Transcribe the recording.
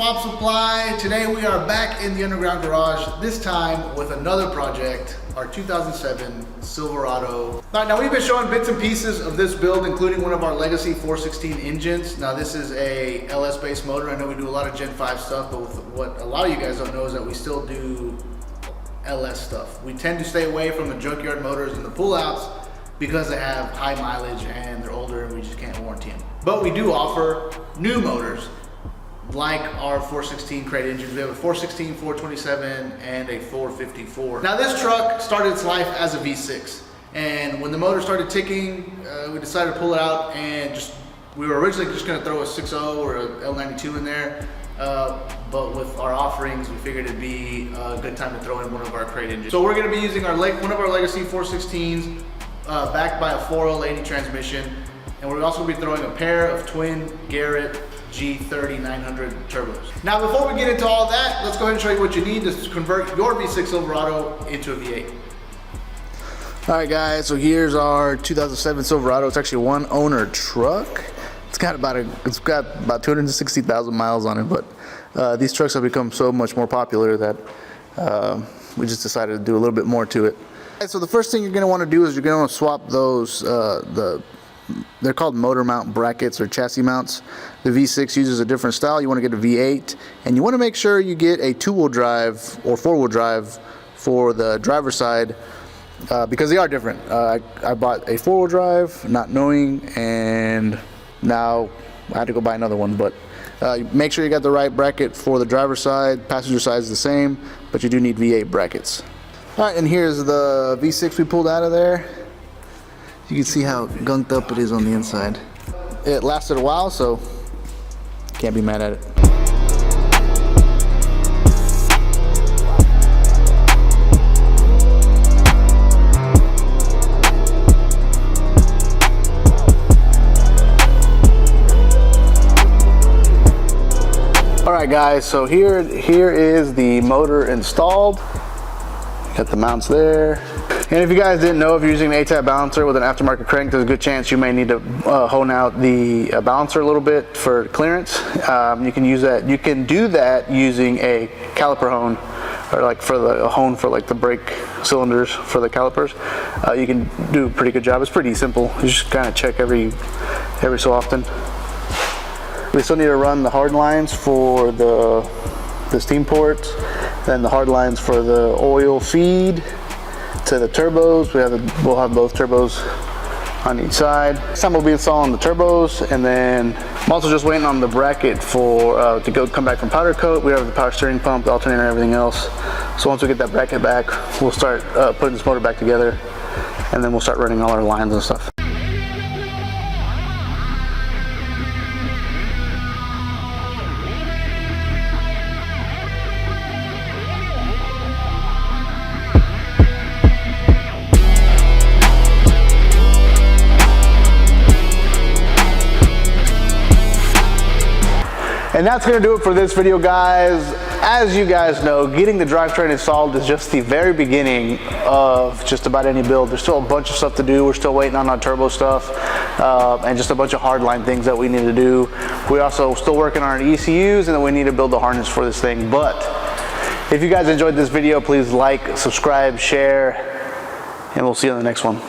Swap Supply. Today we are back in the underground garage, this time with another project, our 2007 Silverado. Now we've been showing bits and pieces of this build, including one of our legacy 416 engines. Now this is a LS based motor. I know we do a lot of Gen 5 stuff, but what a lot of you guys don't know is that we still do LS stuff. We tend to stay away from the junkyard motors and the pullouts because they have high mileage and they're older and we just can't warranty them. But we do offer new motors like our 416 crate engines. We have a 416, 427, and a 454. Now this truck started its life as a V6, and when the motor started ticking, we decided to pull it out, and we were originally just going to throw a 6.0 or a L92 in there, but with our offerings, we figured it'd be a good time to throw in one of our crate engines. So we're going to be using one of our legacy 416s, backed by a 4L80 transmission, and we're also going to be throwing a pair of twin Garret G30 900 turbos. Now before we get into all that, let's go ahead and show you what you need to convert your V6 Silverado into a V8. All right guys, so here's our 2007 Silverado. It's actually a one owner truck. It's got about 260,000 miles on it, but these trucks have become so much more popular that we just decided to do a little bit more to it. And so the first thing you're going to want to do is you're going to want to swap those they're called motor mount brackets or chassis mounts. The V6 uses a different style. You want to get a V8, and you want to make sure you get a two-wheel drive or four-wheel drive for the driver's side, because they are different. I bought a four-wheel drive not knowing, and now I had to go buy another one. But make sure you got the right bracket for the driver's side. Passenger side is the same, but you do need V8 brackets. All right, and here's the V6 we pulled out of there. You can see how gunked up it is on the inside. It lasted a while, so can't be mad at it. All right guys, so here is the motor installed. Got the mounts there. And if you guys didn't know, if you're using an A-type balancer with an aftermarket crank, there's a good chance you may need to hone out the balancer a little bit for clearance. You can use that. You can do that using a caliper hone, or like a hone for like the brake cylinders for the calipers. You can do a pretty good job. It's pretty simple. You just kind of check every so often. We still need to run the hard lines for the steam ports, then the hard lines for the oil feed to the turbos. We'll have both turbos on each side. Next time we'll be installing the turbos, and then I'm also just waiting on the bracket for to come back from powder coat. We have the power steering pump, the alternator, and everything else. So once we get that bracket back, we'll start putting this motor back together, and then we'll start running all our lines and stuff. And that's going to do it for this video, guys. As you guys know, getting the drivetrain installed is just the very beginning of just about any build. There's still a bunch of stuff to do. We're still waiting on our turbo stuff, and just a bunch of hardline things that we need to do. We're also still working on our ECUs, and then we need to build the harness for this thing. But if you guys enjoyed this video, please like, subscribe, share, and we'll see you on the next one.